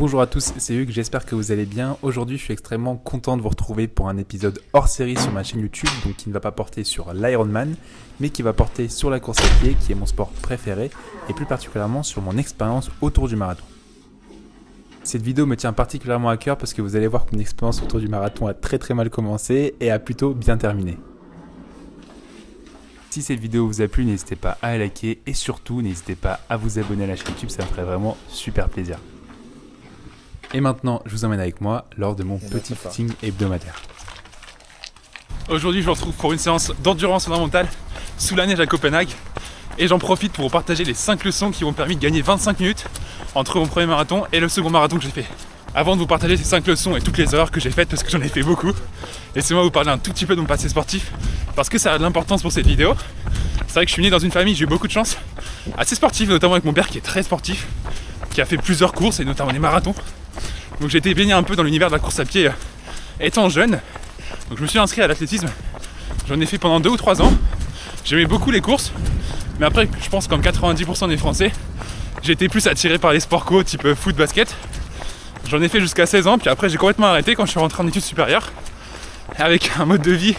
Bonjour à tous, c'est Hugues, j'espère que vous allez bien. Aujourd'hui, je suis extrêmement content de vous retrouver pour un épisode hors série sur ma chaîne YouTube, donc qui ne va pas porter sur l'Ironman, mais qui va porter sur la course à pied, qui est mon sport préféré, et plus particulièrement sur mon expérience autour du marathon. Cette vidéo me tient particulièrement à cœur parce que vous allez voir que mon expérience autour du marathon a très mal commencé et a plutôt bien terminé. Si cette vidéo vous a plu, n'hésitez pas à la liker et surtout n'hésitez pas à vous abonner à la chaîne YouTube, ça me ferait vraiment super plaisir. Et maintenant, je vous emmène avec moi lors de mon petit footing hebdomadaire. Aujourd'hui, je vous retrouve pour une séance d'endurance fondamentale sous la neige à Copenhague. Et j'en profite pour vous partager les 5 leçons qui m'ont permis de gagner 25 minutes entre mon premier marathon et le second marathon que j'ai fait. Avant de vous partager ces 5 leçons et toutes les erreurs que j'ai faites, parce que j'en ai fait beaucoup, laissez-moi vous parler un tout petit peu de mon passé sportif, parce que ça a de l'importance pour cette vidéo. C'est vrai que je suis né dans une famille, j'ai eu beaucoup de chance, assez sportive, notamment avec mon père qui est très sportif, qui a fait plusieurs courses et notamment des marathons. Donc j'ai été baigné un peu dans l'univers de la course à pied étant jeune. Donc je me suis inscrit à l'athlétisme, j'en ai fait pendant 2 ou 3 ans. J'aimais beaucoup les courses, mais après je pense comme 90% des Français, j'ai été plus attiré par les sports co type foot, basket. J'en ai fait jusqu'à 16 ans, puis après j'ai complètement arrêté quand je suis rentré en études supérieures, avec un mode de vie,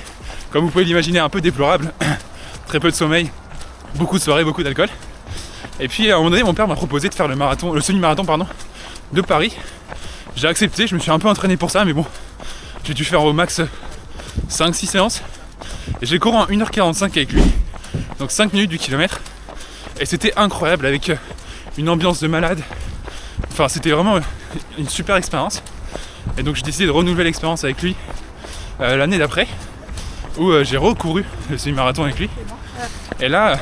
comme vous pouvez l'imaginer, un peu déplorable. Très peu de sommeil, beaucoup de soirées, beaucoup d'alcool. Et puis à un moment donné, mon père m'a proposé de faire le semi-marathon de Paris. J'ai accepté, je me suis un peu entraîné pour ça, mais bon, j'ai dû faire au max 5-6 séances. Et j'ai couru en 1h45 avec lui, donc 5 minutes du kilomètre. Et c'était incroyable, avec une ambiance de malade. Enfin, c'était vraiment une super expérience. Et donc j'ai décidé de renouveler l'expérience avec lui l'année d'après, où j'ai recouru le semi-marathon avec lui. Et là,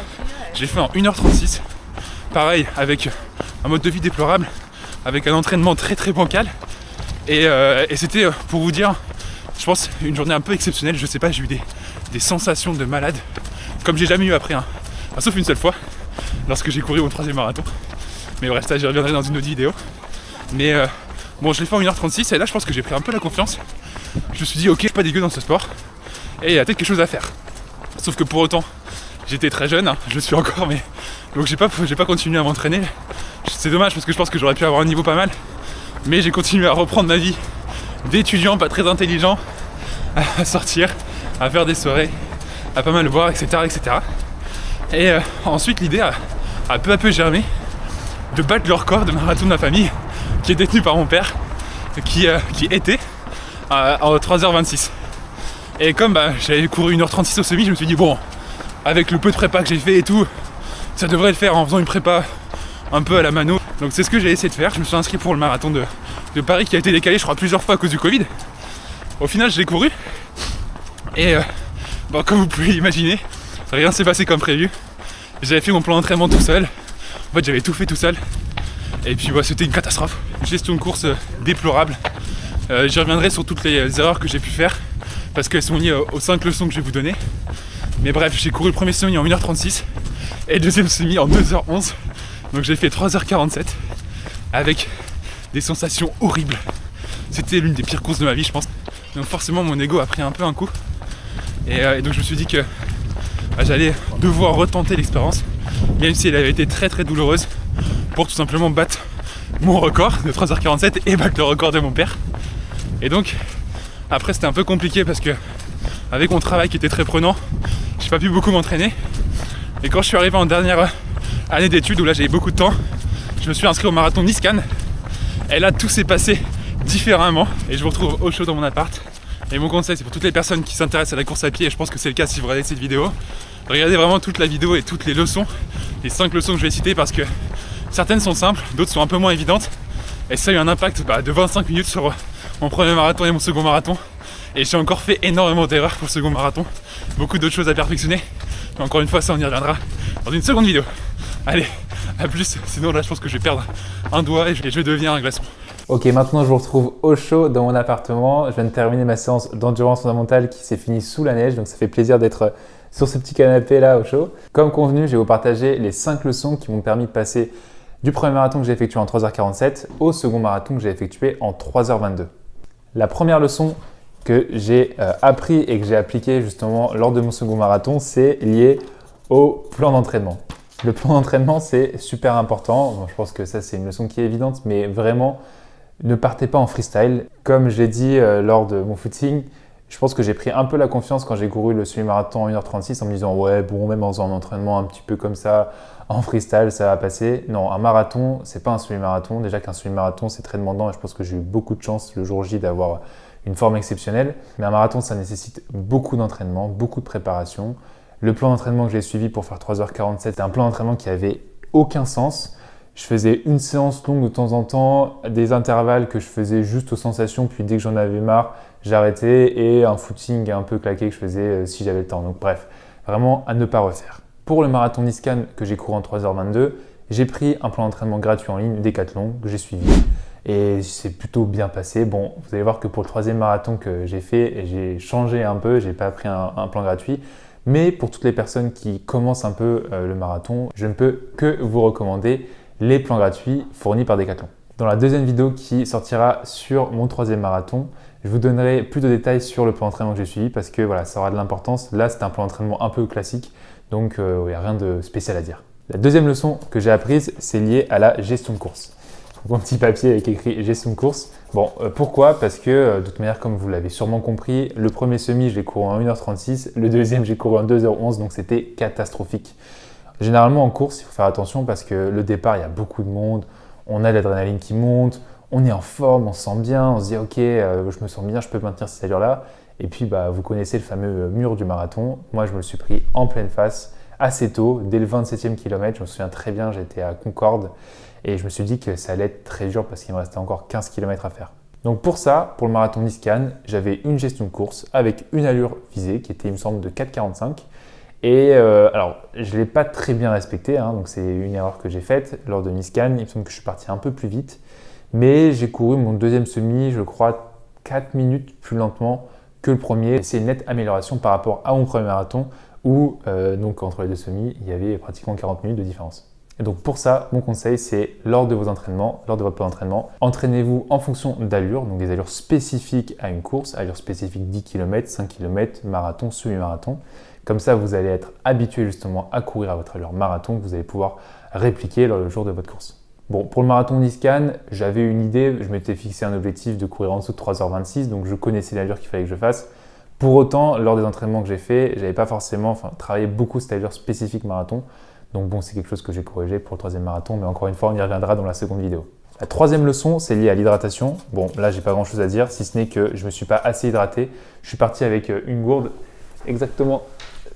j'ai fait en 1h36. Pareil, avec un mode de vie déplorable, avec un entraînement très bancal. Et c'était, pour vous dire, je pense, une journée un peu exceptionnelle. Je sais pas, j'ai eu des sensations de malade, comme j'ai jamais eu après sauf une seule fois, lorsque j'ai couru mon 3e marathon. Mais bref, ça j'y reviendrai dans une autre vidéo. Mais bon, je l'ai fait en 1h36 et là je pense que j'ai pris un peu la confiance. Je me suis dit ok, pas dégueu dans ce sport et il y a peut-être quelque chose à faire. Sauf que pour autant, j'étais très jeune, je suis encore, mais donc j'ai pas continué à m'entraîner. C'est dommage parce que je pense que j'aurais pu avoir un niveau pas mal. Mais j'ai continué à reprendre ma vie d'étudiant pas très intelligent, à sortir, à faire des soirées, à pas mal boire, etc. Et ensuite l'idée a peu à peu germé de battre le record de marathon de ma famille qui est détenu par mon père, qui était en 3h26. Et comme j'avais couru 1h36 au semi, je me suis dit bon, avec le peu de prépa que j'ai fait et tout, ça devrait le faire en faisant une prépa un peu à la mano. Donc c'est ce que j'ai essayé de faire. Je me suis inscrit pour le marathon de Paris qui a été décalé je crois plusieurs fois à cause du Covid. Au final je l'ai couru et comme vous pouvez l'imaginer, rien s'est passé comme prévu. J'avais fait mon plan d'entraînement tout seul. En fait j'avais tout fait tout seul. Et puis c'était une catastrophe. Une gestion de course déplorable. J'y reviendrai sur toutes les erreurs que j'ai pu faire, parce qu'elles sont liées aux 5 leçons que je vais vous donner. Mais bref, j'ai couru le premier semi en 1h36 et le deuxième semi en 2h11. Donc j'ai fait 3h47 avec des sensations horribles. C'était l'une des pires courses de ma vie, je pense. Donc forcément mon ego a pris un peu un coup. Et donc je me suis dit que j'allais devoir retenter l'expérience, même si elle avait été très douloureuse, pour tout simplement battre mon record de 3h47 et battre le record de mon père. Et donc après c'était un peu compliqué parce que avec mon travail qui était très prenant, j'ai pas pu beaucoup m'entraîner. Et quand je suis arrivé en dernière année d'études où là j'avais beaucoup de temps, je me suis inscrit au marathon Nice-Cannes. Et là tout s'est passé différemment et je me retrouve au chaud dans mon appart. Et mon conseil, c'est pour toutes les personnes qui s'intéressent à la course à pied, et je pense que c'est le cas si vous regardez cette vidéo, regardez vraiment toute la vidéo et toutes les leçons, les 5 leçons que je vais citer, parce que certaines sont simples, d'autres sont un peu moins évidentes. Et ça a eu un impact de 25 minutes sur mon premier marathon et mon second marathon. Et j'ai encore fait énormément d'erreurs pour le second marathon, beaucoup d'autres choses à perfectionner. Mais encore une fois, ça on y reviendra dans une seconde vidéo. Allez, à plus, sinon là je pense que je vais perdre un doigt et je vais devenir un glaçon. Ok, maintenant je vous retrouve au chaud dans mon appartement. Je viens de terminer ma séance d'endurance fondamentale qui s'est finie sous la neige, donc ça fait plaisir d'être sur ce petit canapé là au chaud. Comme convenu, je vais vous partager les 5 leçons qui m'ont permis de passer du premier marathon que j'ai effectué en 3h47 au second marathon que j'ai effectué en 3h22. La première leçon que j'ai appris et que j'ai appliqué justement lors de mon second marathon, c'est lié au plan d'entraînement. Le plan d'entraînement, c'est super important. Bon, je pense que ça, c'est une leçon qui est évidente, mais vraiment, Ne partez pas en freestyle. Comme je l'ai dit lors de mon footing, je pense que j'ai pris un peu la confiance quand j'ai couru le semi-marathon en 1h36 en me disant ouais bon, même en faisant un entraînement un petit peu comme ça, en freestyle ça va passer. Non, un marathon, c'est pas un semi-marathon. Déjà qu'un semi-marathon c'est très demandant et je pense que j'ai eu beaucoup de chance le jour J d'avoir une forme exceptionnelle. Mais un marathon ça nécessite beaucoup d'entraînement, beaucoup de préparation. Le plan d'entraînement que j'ai suivi pour faire 3h47, c'était un plan d'entraînement qui avait aucun sens. Je faisais une séance longue de temps en temps, des intervalles que je faisais juste aux sensations, puis dès que j'en avais marre, j'arrêtais et un footing un peu claqué que je faisais si j'avais le temps. Donc bref, vraiment à ne pas refaire. Pour le marathon Niskan que j'ai couru en 3h22, j'ai pris un plan d'entraînement gratuit en ligne, Decathlon, que j'ai suivi. Et c'est plutôt bien passé. Bon, vous allez voir que pour le 3e marathon que j'ai fait, j'ai changé un peu, j'ai pas pris un plan gratuit. Mais pour toutes les personnes qui commencent un peu le marathon, je ne peux que vous recommander les plans gratuits fournis par Decathlon. Dans la deuxième vidéo qui sortira sur mon 3e marathon, je vous donnerai plus de détails sur le plan d'entraînement que j'ai suivi parce que voilà, ça aura de l'importance. Là, c'est un plan d'entraînement un peu classique, donc il n'y a rien de spécial à dire. La deuxième leçon que j'ai apprise, c'est lié à la gestion de course. Mon petit papier avec écrit gestion de course. Bon, pourquoi? Parce que de toute manière, comme vous l'avez sûrement compris, le premier semi, je l'ai couru en 1h36, le deuxième, j'ai couru en 2h11, donc c'était catastrophique. Généralement en course, il faut faire attention parce que le départ, il y a beaucoup de monde, on a l'adrénaline qui monte, on est en forme, on se sent bien, on se dit ok, je me sens bien, je peux maintenir cette allure-là. Et puis vous connaissez le fameux mur du marathon. Moi, je me le suis pris en pleine face assez tôt, dès le 27e kilomètre. Je me souviens très bien, j'étais à Concorde et je me suis dit que ça allait être très dur parce qu'il me restait encore 15 km à faire. Donc pour ça, pour le marathon Niskan, j'avais une gestion de course avec une allure visée qui était, il me semble, de 4,45. Et alors, je ne l'ai pas très bien respecté, hein, donc c'est une erreur que j'ai faite lors de Niskan. Il me semble que je suis parti un peu plus vite, mais j'ai couru mon deuxième semi, je crois, 4 minutes plus lentement que le premier. C'est une nette amélioration par rapport à mon premier marathon où, donc entre les deux semis, il y avait pratiquement 40 minutes de différence. Et donc pour ça, mon conseil, c'est lors de vos entraînements, lors de votre plan d'entraînement, entraînez-vous en fonction d'allures, donc des allures spécifiques à une course, allures spécifiques 10 km, 5 km, marathon, semi-marathon. Comme ça, vous allez être habitué justement à courir à votre allure marathon que vous allez pouvoir répliquer le jour de votre course. Bon, pour le marathon Niskan, j'avais une idée, je m'étais fixé un objectif de courir en dessous de 3h26, donc je connaissais l'allure qu'il fallait que je fasse. Pour autant, lors des entraînements que j'ai fait, j'avais pas forcément travaillé beaucoup cette allure spécifique marathon. Donc bon, c'est quelque chose que j'ai corrigé pour le 3e marathon, mais encore une fois, on y reviendra dans la seconde vidéo. La 3e leçon, c'est lié à l'hydratation. Bon, là, j'ai pas grand chose à dire, si ce n'est que je me suis pas assez hydraté. Je suis parti avec une gourde exactement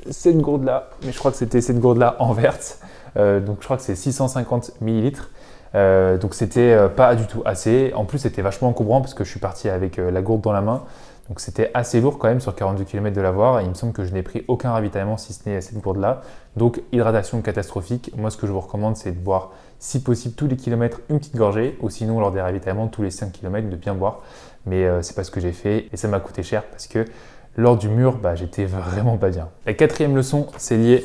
cette gourde-là, mais je crois que c'était cette gourde-là en verte. Donc je crois que c'est 650 ml. Donc c'était pas du tout assez. En plus, c'était vachement encombrant parce que je suis parti avec la gourde dans la main. Donc c'était assez lourd quand même sur 42 km de l'avoir. Et il me semble que je n'ai pris aucun ravitaillement si ce n'est cette gourde-là. Donc hydratation catastrophique. Moi, ce que je vous recommande, c'est de boire si possible tous les kilomètres une petite gorgée. Ou sinon, lors des ravitaillements, tous les 5 km, de bien boire. Mais c'est pas ce que j'ai fait et ça m'a coûté cher parce que lors du mur, j'étais vraiment pas bien. La 4e leçon, c'est lié.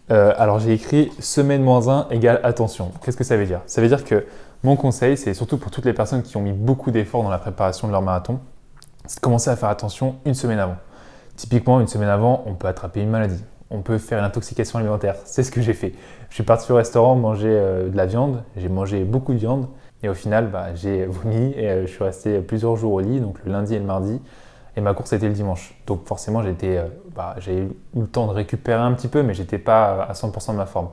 Alors j'ai écrit semaine -1 égale attention. Qu'est-ce que ça veut dire? Ça veut dire que mon conseil, c'est surtout pour toutes les personnes qui ont mis beaucoup d'efforts dans la préparation de leur marathon, c'est de commencer à faire attention une semaine avant. Typiquement, une semaine avant, on peut attraper une maladie. On peut faire une intoxication alimentaire. C'est ce que j'ai fait. Je suis parti au restaurant manger de la viande. J'ai mangé beaucoup de viande. Et au final, j'ai vomi et je suis resté plusieurs jours au lit, donc le lundi et le mardi. Et ma course était le dimanche. Donc forcément, j'ai eu le temps de récupérer un petit peu, mais j'étais pas à 100% de ma forme.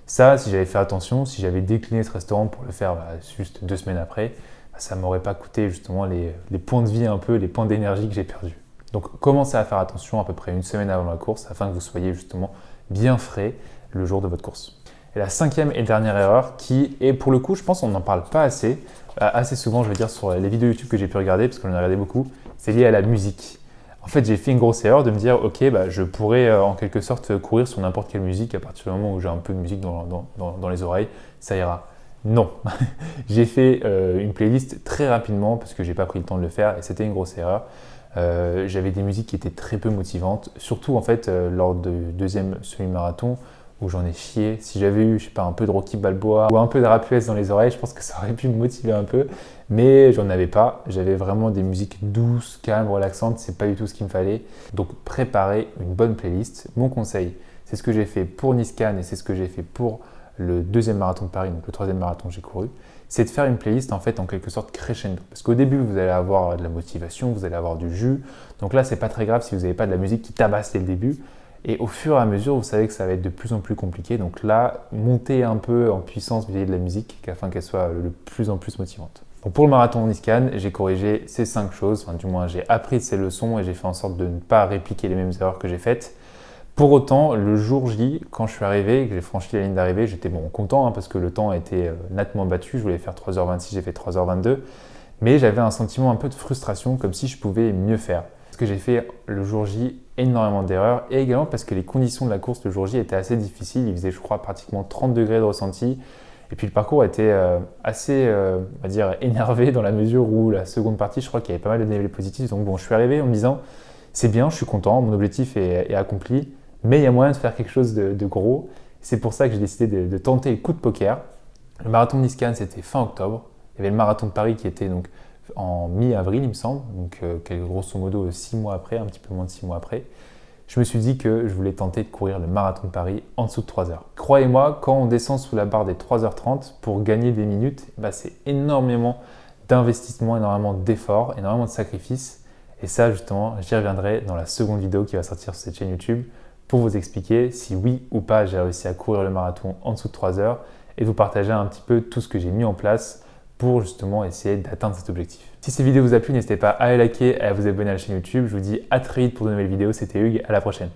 Ça, si j'avais fait attention, si j'avais décliné ce restaurant pour le faire juste 2 semaines après, ça ne m'aurait pas coûté justement les points de vie un peu, les points d'énergie que j'ai perdus. Donc commencez à faire attention à peu près une semaine avant la course afin que vous soyez justement bien frais le jour de votre course. Et la 5e et dernière erreur qui est pour le coup, je pense qu'on n'en parle pas assez souvent, je veux dire sur les vidéos YouTube que j'ai pu regarder parce que j'en ai regardé beaucoup, c'est lié à la musique. En fait, j'ai fait une grosse erreur de me dire ok, je pourrais en quelque sorte courir sur n'importe quelle musique à partir du moment où j'ai un peu de musique dans les oreilles, ça ira. Non, j'ai fait une playlist très rapidement parce que j'ai pas pris le temps de le faire et c'était une grosse erreur. J'avais des musiques qui étaient très peu motivantes, surtout en fait lors du 2e semi-marathon où j'en ai chié. Si j'avais eu, je sais pas, un peu de Rocky Balboa ou un peu de rap US dans les oreilles, je pense que ça aurait pu me motiver un peu, mais j'en avais pas. J'avais vraiment des musiques douces, calmes, relaxantes, c'est pas du tout ce qu'il me fallait. Donc préparez une bonne playlist. Mon conseil, c'est ce que j'ai fait pour Niskan et c'est ce que j'ai fait pour le deuxième marathon de Paris, donc le troisième marathon que j'ai couru, c'est de faire une playlist en fait en quelque sorte crescendo. Parce qu'au début, vous allez avoir de la motivation, vous allez avoir du jus. Donc là, c'est pas très grave si vous n'avez pas de la musique qui tabasse dès le début. Et au fur et à mesure, vous savez que ça va être de plus en plus compliqué. Donc là, montez un peu en puissance vis-à-vis de la musique afin qu'elle soit de plus en plus motivante. Donc pour le marathon Niskan, j'ai corrigé ces 5 choses. Enfin, du moins, j'ai appris de ces leçons et j'ai fait en sorte de ne pas répliquer les mêmes erreurs que j'ai faites. Pour autant, le jour J, quand je suis arrivé et que j'ai franchi la ligne d'arrivée, j'étais content parce que le temps a été nettement battu. Je voulais faire 3h26, j'ai fait 3h22. Mais j'avais un sentiment un peu de frustration, comme si je pouvais mieux faire. Parce que j'ai fait le jour J énormément d'erreurs et également parce que les conditions de la course le jour J étaient assez difficiles. Il faisait, je crois, pratiquement 30 degrés de ressenti. Et puis le parcours était assez, on va dire, énervé dans la mesure où la seconde partie, je crois qu'il y avait pas mal de dénivelé positif. Donc bon, je suis arrivé en me disant, c'est bien, je suis content, mon objectif est accompli. Mais il y a moyen de faire quelque chose de gros. C'est pour ça que j'ai décidé de tenter le coup de poker. Le marathon de Niskan, c'était fin octobre. Il y avait le marathon de Paris qui était donc en mi-avril, il me semble. Donc grosso modo 6 mois après, un petit peu moins de 6 mois après. Je me suis dit que je voulais tenter de courir le marathon de Paris en dessous de 3 heures. Croyez-moi, quand on descend sous la barre des 3h30 pour gagner des minutes, c'est énormément d'investissement, énormément d'efforts, énormément de sacrifices. Et ça, justement, j'y reviendrai dans la seconde vidéo qui va sortir sur cette chaîne YouTube pour vous expliquer si oui ou pas j'ai réussi à courir le marathon en dessous de 3 heures et vous partager un petit peu tout ce que j'ai mis en place pour justement essayer d'atteindre cet objectif. Si cette vidéo vous a plu, n'hésitez pas à liker et à vous abonner à la chaîne YouTube. Je vous dis à très vite pour de nouvelles vidéos. C'était Hugues, à la prochaine.